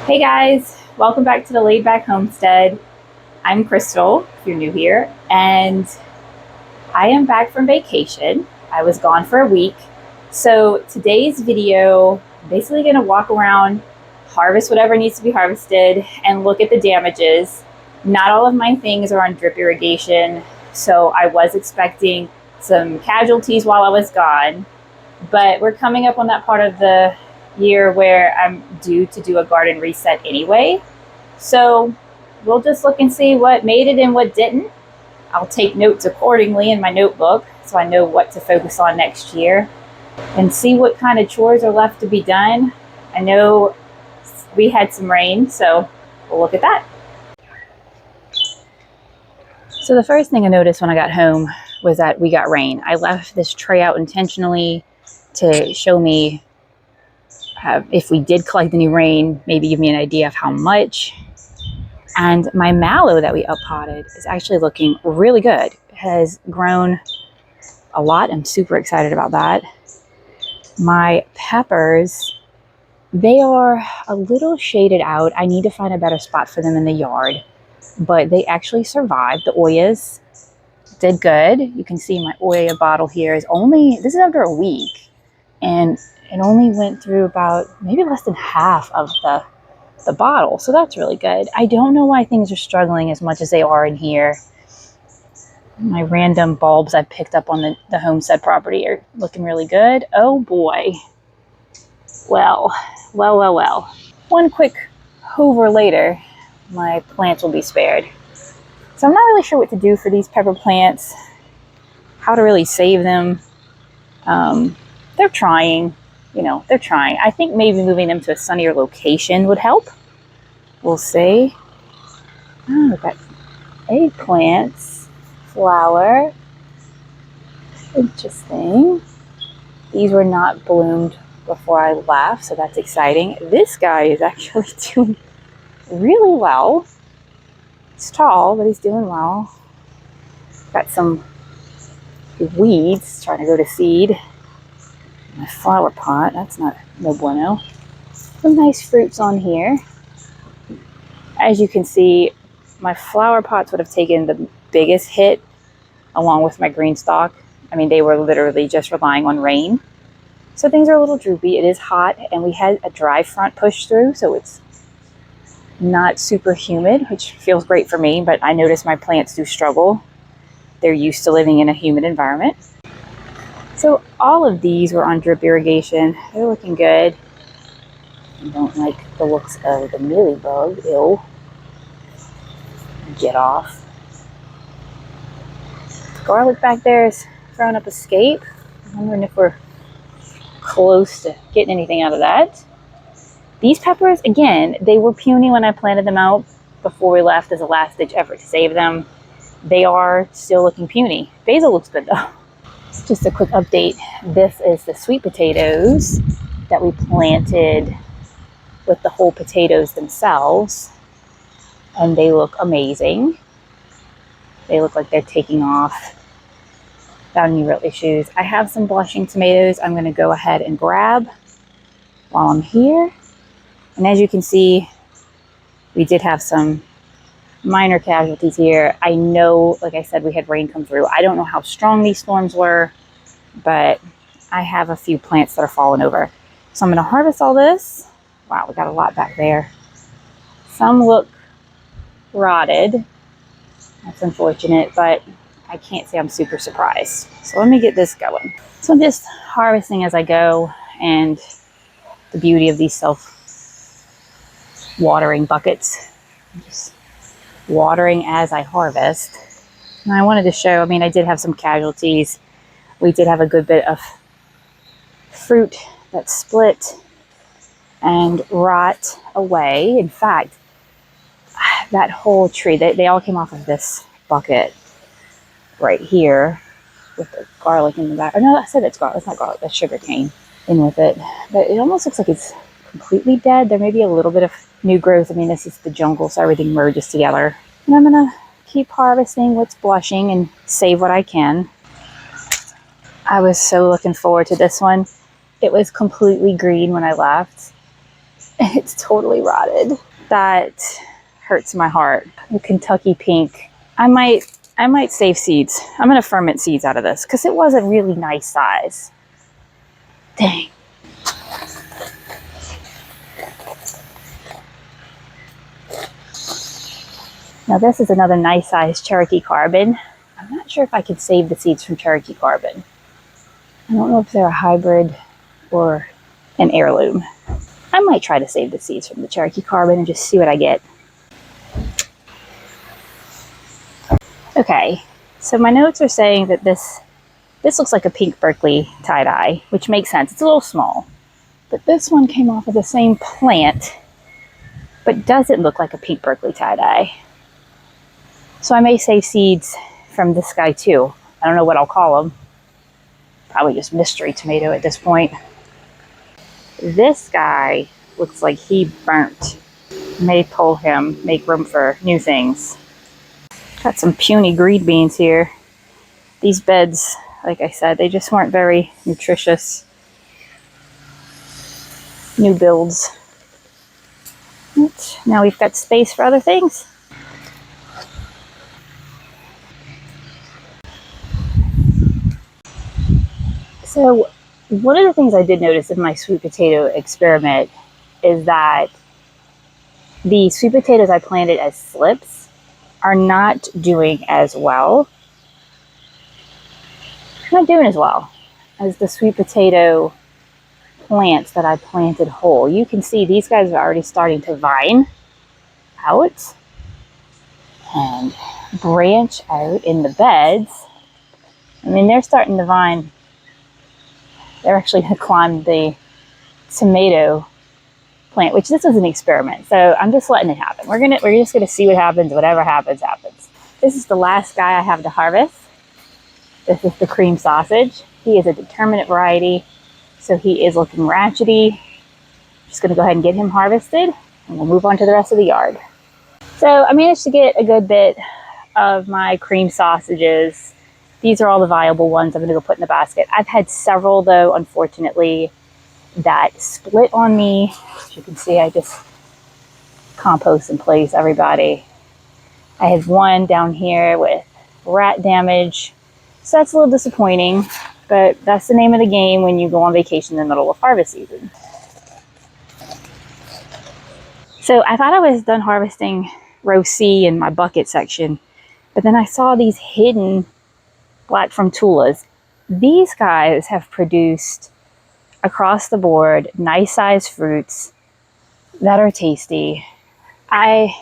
Hey guys, welcome back to the Laid Back Homestead. I'm Crystal, if you're new here, and I am back from vacation. I was gone for a week. So today's video, I'm basically gonna walk around, harvest whatever needs to be harvested, and look at the damages. Not all of my things are on drip irrigation, so I was expecting some casualties while I was gone, but we're coming up on that part of the year where I'm due to do a garden reset anyway. So we'll just look and see what made it and what didn't. I'll take notes accordingly in my notebook so I know what to focus on next year and see what kind of chores are left to be done. I know we had some rain, so we'll look at that. So the first thing I noticed when I got home was that we got rain. I left this tray out intentionally to show me if we did collect any rain, maybe give me an idea of how much. And my mallow that we uppotted is actually looking really good. It has grown a lot. I'm super excited about that. My peppers, they are a little shaded out. I need to find a better spot for them in the yard, but they actually survived. The Oyas did good. You can see my Oya bottle here is this is after a week, and it only went through about maybe less than half of the bottle. So that's really good. I don't know why things are struggling as much as they are in here. My random bulbs I picked up on the Homestead property are looking really good. Oh boy. Well. One quick hoover later, my plants will be spared. So I'm not really sure what to do for these pepper plants, how to really save them. They're trying. They're trying. I think maybe moving them to a sunnier location would help. We'll see. Oh, we've got eggplants, flower. Interesting. These were not bloomed before I left, so that's exciting. This guy is actually doing really well. He's tall, but he's doing well. Got some weeds trying to go to seed. My flower pot, that's no bueno. Some nice fruits on here. As you can see, my flower pots would have taken the biggest hit along with my green stalk. I mean, they were literally just relying on rain. So things are a little droopy. It is hot, and we had a dry front push through, so it's not super humid, which feels great for me, but I notice my plants do struggle. They're used to living in a humid environment. So all of these were on drip irrigation. They're looking good. I don't like the looks of the mealybug. Ew. Get off. Garlic back there is throwing up a scape. I'm wondering if we're close to getting anything out of that. These peppers, again, they were puny when I planted them out before we left as a last-ditch effort to save them. They are still looking puny. Basil looks good though. Just a quick update. This is the sweet potatoes that we planted with the whole potatoes themselves, and they look amazing. They look like they're taking off without any real issues. I have some blushing tomatoes I'm going to go ahead and grab while I'm here. And as you can see, we did have some minor casualties here. I know, like I said, we had rain come through. I don't know how strong these storms were, but I have a few plants that are falling over. So I'm going to harvest all this. Wow, we got a lot back there. Some look rotted. That's unfortunate, but I can't say I'm super surprised. So let me get this going. So I'm just harvesting as I go, and the beauty of these self-watering buckets. I'm just watering as I harvest. And I wanted to show, I did have some casualties. We did have a good bit of fruit that split and rot away. In fact, that whole tree, they all came off of this bucket right here with the garlic in the back. Oh no, I said it's garlic. It's not garlic, that's sugar cane in with it. But it almost looks like it's completely dead. There may be a little bit of new growth. This is the jungle, so everything merges together. And I'm gonna keep harvesting what's blushing and save what I can. I was so looking forward to this one. It was completely green when I left. and it's totally rotted. That hurts my heart. The Kentucky pink. I might save seeds. I'm gonna ferment seeds out of this because it was a really nice size. Dang. Now this is another nice size Cherokee Carbon. I'm not sure if I could save the seeds from Cherokee Carbon. I don't know if they're a hybrid or an heirloom. I might try to save the seeds from the Cherokee Carbon and just see what I get. Okay, so my notes are saying that this looks like a pink Berkeley tie-dye, which makes sense. It's a little small. But this one came off of the same plant, but doesn't look like a pink Berkeley tie-dye. So I may save seeds from this guy too. I don't know what I'll call them. Probably just mystery tomato at this point. This guy looks like he burnt. May pull him, make room for new things. Got some puny green beans here. These beds, like I said, they just weren't very nutritious. New builds. But now we've got space for other things. So one of the things I did notice in my sweet potato experiment is that the sweet potatoes I planted as slips are not doing as well. Not doing as well as the sweet potato plants that I planted whole. You can see these guys are already starting to vine out and branch out in the beds. I mean, they're starting to vine. They're actually going to climb the tomato plant, which this is an experiment. So I'm just letting it happen. We're just gonna see what happens. Whatever happens, happens. This is the last guy I have to harvest. This is the cream sausage. He is a determinate variety, so he is looking ratchety. Just gonna go ahead and get him harvested, and we'll move on to the rest of the yard. So I managed to get a good bit of my cream sausages. These are all the viable ones I'm gonna go put in the basket. I've had several though, unfortunately, that split on me. As you can see, I just compost in place, everybody. I had one down here with rat damage, so that's a little disappointing, but that's the name of the game when you go on vacation in the middle of harvest season. So I thought I was done harvesting row C in my bucket section, but then I saw these hidden black frontulas. These guys have produced across the board nice sized fruits that are tasty. I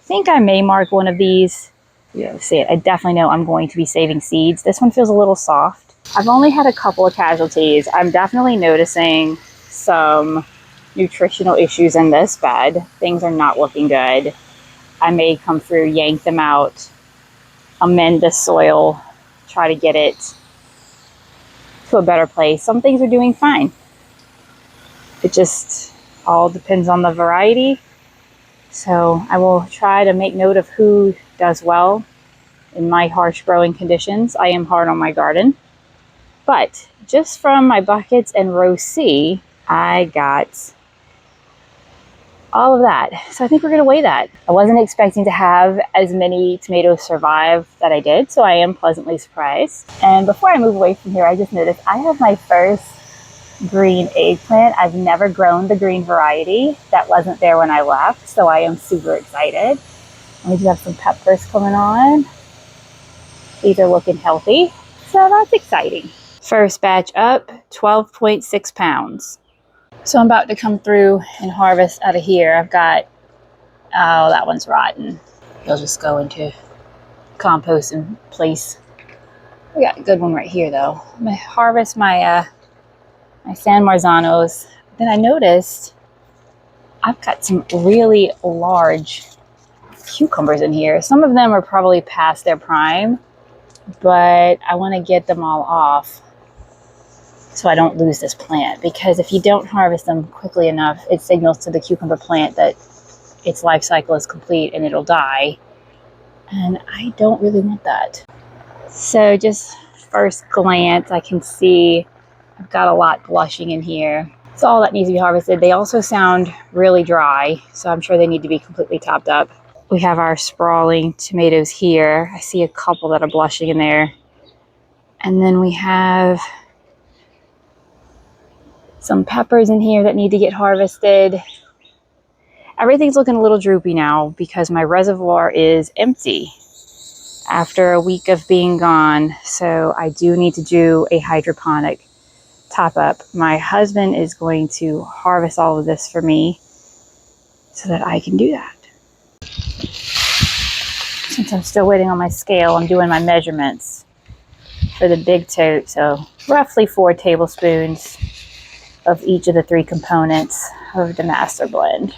think I may mark one of these. Yeah, see it. I definitely know I'm going to be saving seeds. This one feels a little soft. I've only had a couple of casualties. I'm definitely noticing some nutritional issues in this bed. Things are not looking good. I may come through, yank them out, amend the soil, try to get it to a better place. Some things are doing fine. It just all depends on the variety. So I will try to make note of who does well in my harsh growing conditions. I am hard on my garden, but just from my buckets and row C, I got all of that. So I think we're gonna weigh that. I wasn't expecting to have as many tomatoes survive that I did, so I am pleasantly surprised. And before I move away from here, I just noticed I have my first green eggplant. I've never grown the green variety. That wasn't there when I left, so I am super excited. And we do have some peppers coming on. These are looking healthy, so that's exciting. First batch up, 12.6 pounds. So I'm about to come through and harvest out of here. I've got, oh, that one's rotten. They'll just go into compost in place. We got a good one right here though. I'm gonna harvest my my San Marzanos. Then I noticed I've got some really large cucumbers in here. Some of them are probably past their prime, but I want to get them all off so I don't lose this plant, because if you don't harvest them quickly enough, it signals to the cucumber plant that its life cycle is complete and it'll die. And I don't really want that. So just first glance, I can see I've got a lot blushing in here. So all that needs to be harvested. They also sound really dry, so I'm sure they need to be completely topped up. We have our sprawling tomatoes here. I see a couple that are blushing in there. And then we have some peppers in here that need to get harvested. Everything's looking a little droopy now because my reservoir is empty after a week of being gone. So I do need to do a hydroponic top up. My husband is going to harvest all of this for me so that I can do that. Since I'm still waiting on my scale, I'm doing my measurements for the big tote. So roughly 4 tablespoons of each of the 3 components of the master blend.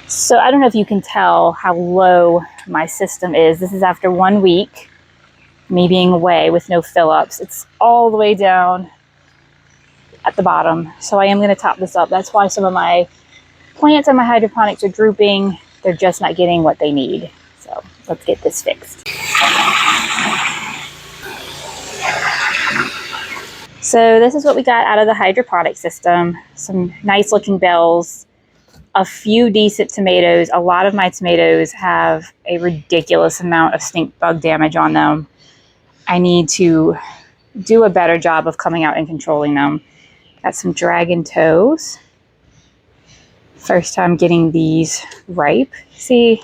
So I don't know if you can tell how low my system is. This is after 1 week, me being away with no fill-ups. It's all the way down at the bottom. So I am going to top this up. That's why some of my plants and my hydroponics are drooping. They're just not getting what they need. So let's get this fixed. So this is what we got out of the hydroponic system. Some nice looking bells, a few decent tomatoes. A lot of my tomatoes have a ridiculous amount of stink bug damage on them. I need to do a better job of coming out and controlling them. Got some dragon toes. First time getting these ripe. See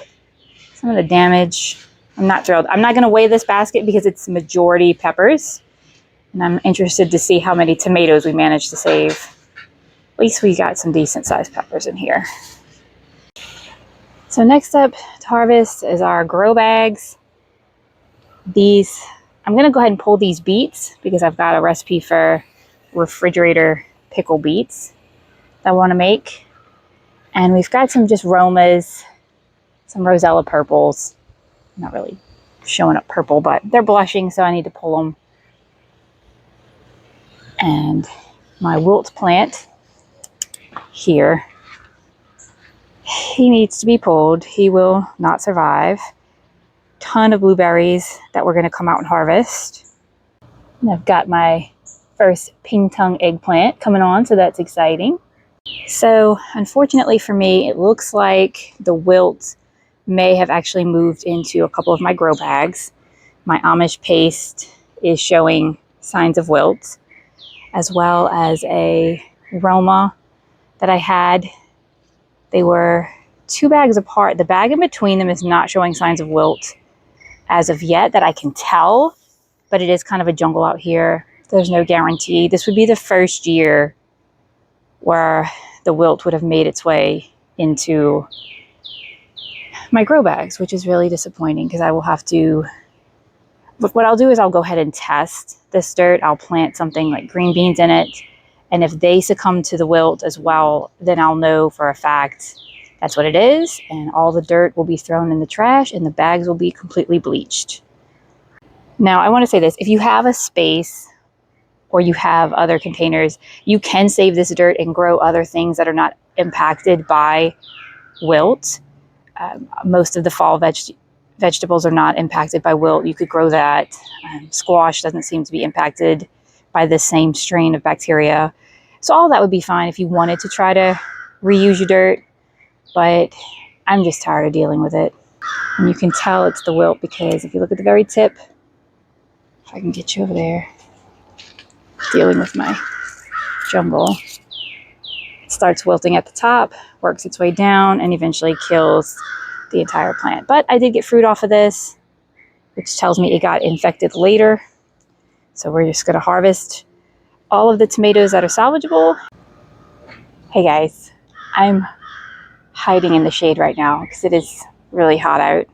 some of the damage. I'm not thrilled. I'm not going to weigh this basket because it's majority peppers. And I'm interested to see how many tomatoes we managed to save. At least we got some decent sized peppers in here. So next up to harvest is our grow bags. These, I'm going to go ahead and pull these beets because I've got a recipe for refrigerator pickle beets that I want to make. And we've got some just Romas, some Rosella purples. Not really showing up purple, but they're blushing, so I need to pull them. And my wilt plant here, he needs to be pulled. He will not survive. Ton of blueberries that we're going to come out and harvest. And I've got my first ping tongue eggplant coming on, so that's exciting. So unfortunately for me, it looks like the wilt may have actually moved into a couple of my grow bags. My Amish paste is showing signs of wilt, as well as a Roma that I had. They were 2 bags apart. The bag in between them is not showing signs of wilt as of yet that I can tell, but it is kind of a jungle out here. There's no guarantee. This would be the first year where the wilt would have made its way into my grow bags, which is really disappointing because I will have to, what I'll do is I'll go ahead and test this dirt. I'll plant something like green beans in it. And if they succumb to the wilt as well, then I'll know for a fact that's what it is. And all the dirt will be thrown in the trash and the bags will be completely bleached. Now, I want to say this. If you have a space or you have other containers, you can save this dirt and grow other things that are not impacted by wilt. Most of the fall vegetables are not impacted by wilt. You could grow that. Squash doesn't seem to be impacted by the same strain of bacteria. So all that would be fine if you wanted to try to reuse your dirt, but I'm just tired of dealing with it. And you can tell it's the wilt because if you look at the very tip, if I can get you over there, dealing with my jungle, it starts wilting at the top, works its way down, and eventually kills the entire plant. But I did get fruit off of this, which tells me it got infected later. So we're just going to harvest all of the tomatoes that are salvageable. Hey guys, I'm hiding in the shade right now because it is really hot out.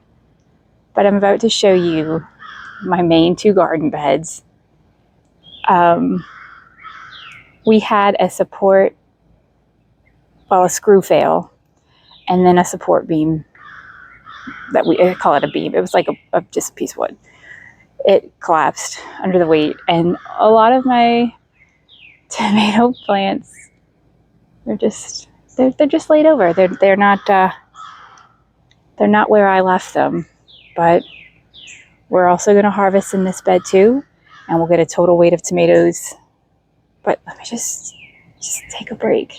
But I'm about to show you my main 2 garden beds. We had a support, well, a screw fail, and then a support beam that I call it a beam. It was like just a piece of wood. It collapsed under the weight, and a lot of my tomato plants, they're just laid over. They're not where I left them. But We're also going to harvest in this bed too, and we'll get a total weight of tomatoes. But let me just take a break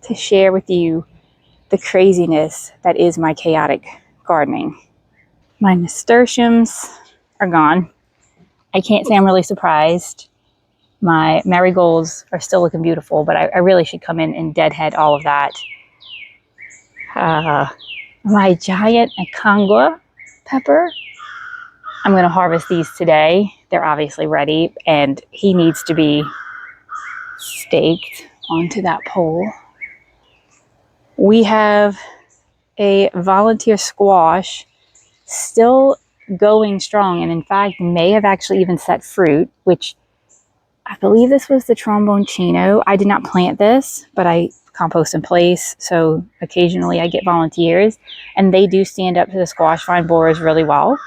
to share with you the craziness that is my chaotic gardening. My nasturtiums are gone. I can't say I'm really surprised. My marigolds are still looking beautiful, but I really should come in and deadhead all of that. My giant Akangua pepper, I'm going to harvest these today. They're obviously ready, and he needs to be staked onto that pole. We have a volunteer squash still going strong, and in fact may have actually even set fruit, which I believe this was the trombone chino. I did not plant this, but I compost in place, so occasionally I get volunteers, and they do stand up to the squash vine borers really well.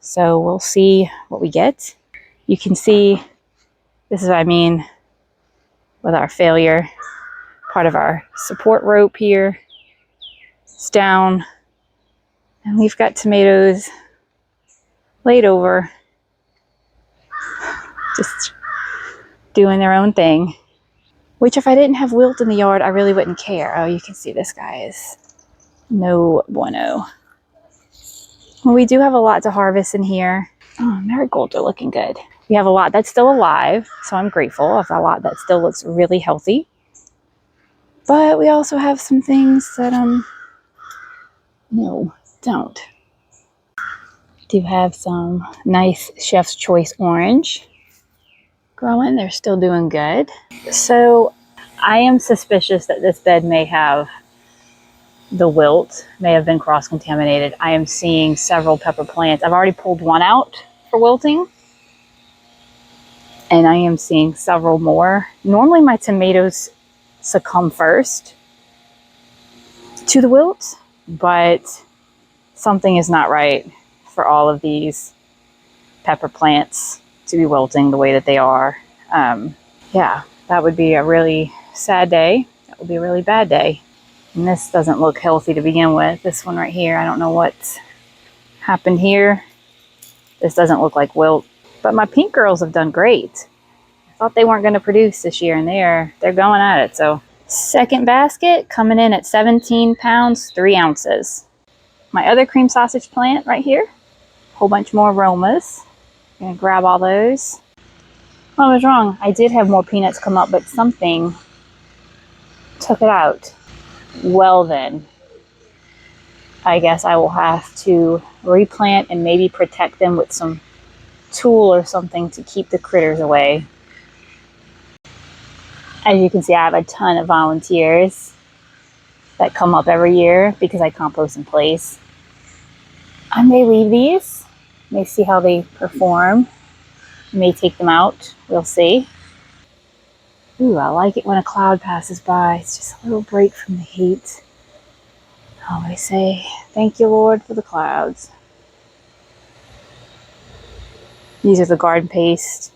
So we'll see what we get. You can see, this is what I mean with our failure. Part of our support rope here is down, and we've got tomatoes laid over, just doing their own thing. Which, if I didn't have wilt in the yard, I really wouldn't care. Oh, you can see this guy is no bueno. Well, we do have a lot to harvest in here. Oh, marigolds are looking good. We have a lot that's still alive, so I'm grateful. I have a lot that still looks really healthy. But we also have some things that, no, don't. Do have some nice Chef's Choice orange growing. They're still doing good. So I am suspicious that this bed may have the wilt, may have been cross-contaminated. I am seeing several pepper plants. I've already pulled one out for wilting, and I am seeing several more. Normally my tomatoes succumb first to the wilt, but something is not right for all of these pepper plants to be wilting the way that they are. Yeah, that would be a really sad day. That would be a really bad day. And this doesn't look healthy to begin with. This one right here, I don't know what happened here. This doesn't look like wilt. But my pink girls have done great. I thought they weren't going to produce this year, and they're going at it. So second basket coming in at 17 pounds, 3 ounces. My other cream sausage plant right here. A whole bunch more aromas. I'm going to grab all those. Oh, I was wrong. I did have more peanuts come up, but something took it out. Well then, I guess I will have to replant and maybe protect them with some tool or something to keep the critters away. As you can see, I have a ton of volunteers that come up every year because I compost in place. I may leave these, may see how they perform, may take them out, we'll see. Ooh, I like it when a cloud passes by. It's just a little break from the heat. I always say, thank you, Lord, for the clouds. These are the garden paste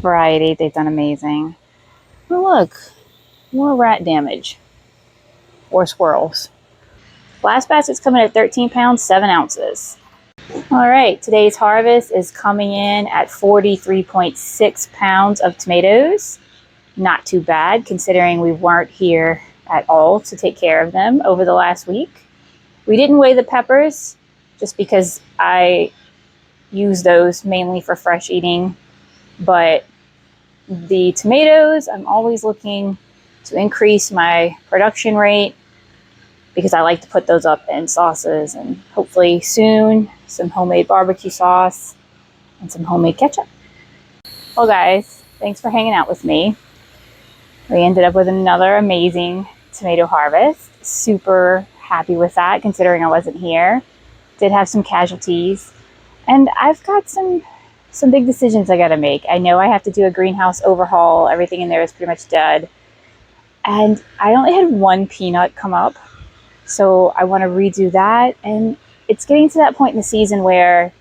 variety. They've done amazing. Oh, look, more rat damage. Or squirrels. Last basket's coming at 13 pounds, 7 ounces. All right, today's harvest is coming in at 43.6 pounds of tomatoes. Not too bad, considering we weren't here at all to take care of them over the last week. We didn't weigh the peppers just because I use those mainly for fresh eating. But the tomatoes, I'm always looking to increase my production rate because I like to put those up in sauces, and hopefully soon some homemade barbecue sauce and some homemade ketchup. Well guys, thanks for hanging out with me. We ended up with another amazing tomato harvest. Super happy with that considering I wasn't here. Did have some casualties, and I've got some big decisions I gotta make. I know I have to do a greenhouse overhaul. Everything in there is pretty much dead. And I only had one peanut come up, so I want to redo that. And it's getting to that point in the season where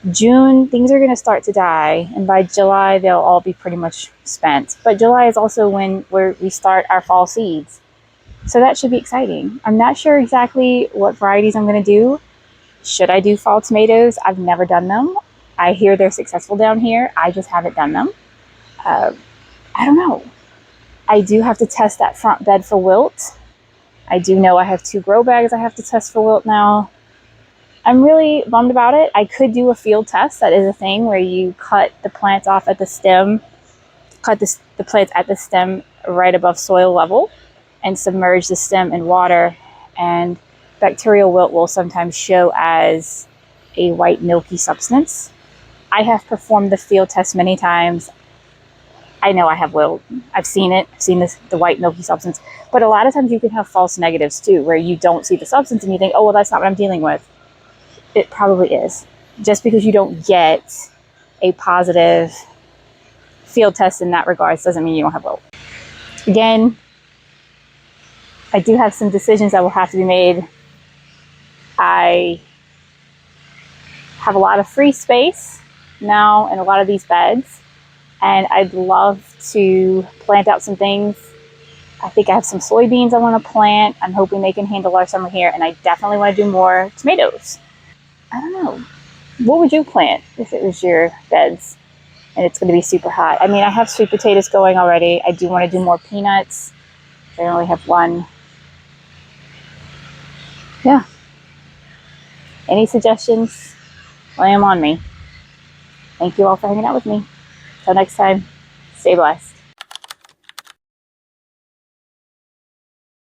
June, things are going to start to die, and by July, they'll all be pretty much spent. But July is also where we start our fall seeds. So that should be exciting. I'm not sure exactly what varieties I'm going to do, Should I do fall tomatoes? I've never done them. I hear they're successful down here. I just haven't done them. I don't know. I do have to test that front bed for wilt. I do know I have 2 grow bags I have to test for wilt now. I'm really bummed about it. I could do a field test. That is a thing where you cut the plants off at the stem, cut the plants at the stem right above soil level, and submerge the stem in water. And bacterial wilt will sometimes show as a white milky substance. I have performed the field test many times. I know I have wilt. I've seen it. I've seen the white milky substance. But a lot of times you can have false negatives too, where you don't see the substance and you think, oh, well, that's not what I'm dealing with. It probably is. Just because you don't get a positive field test in that regards doesn't mean you don't have wilt. Again, I do have some decisions that will have to be made. I have a lot of free space now in a lot of these beds, and I'd love to plant out some things. I think I have some soybeans I want to plant. I'm hoping they can handle our summer here, and I definitely want to do more tomatoes. I don't know. What would you plant if it was your beds and it's going to be super hot? I mean, I have sweet potatoes going already. I do want to do more peanuts. I only have one. Yeah. Any suggestions? Lay them on me. Thank you all for hanging out with me. Until next time, stay blessed.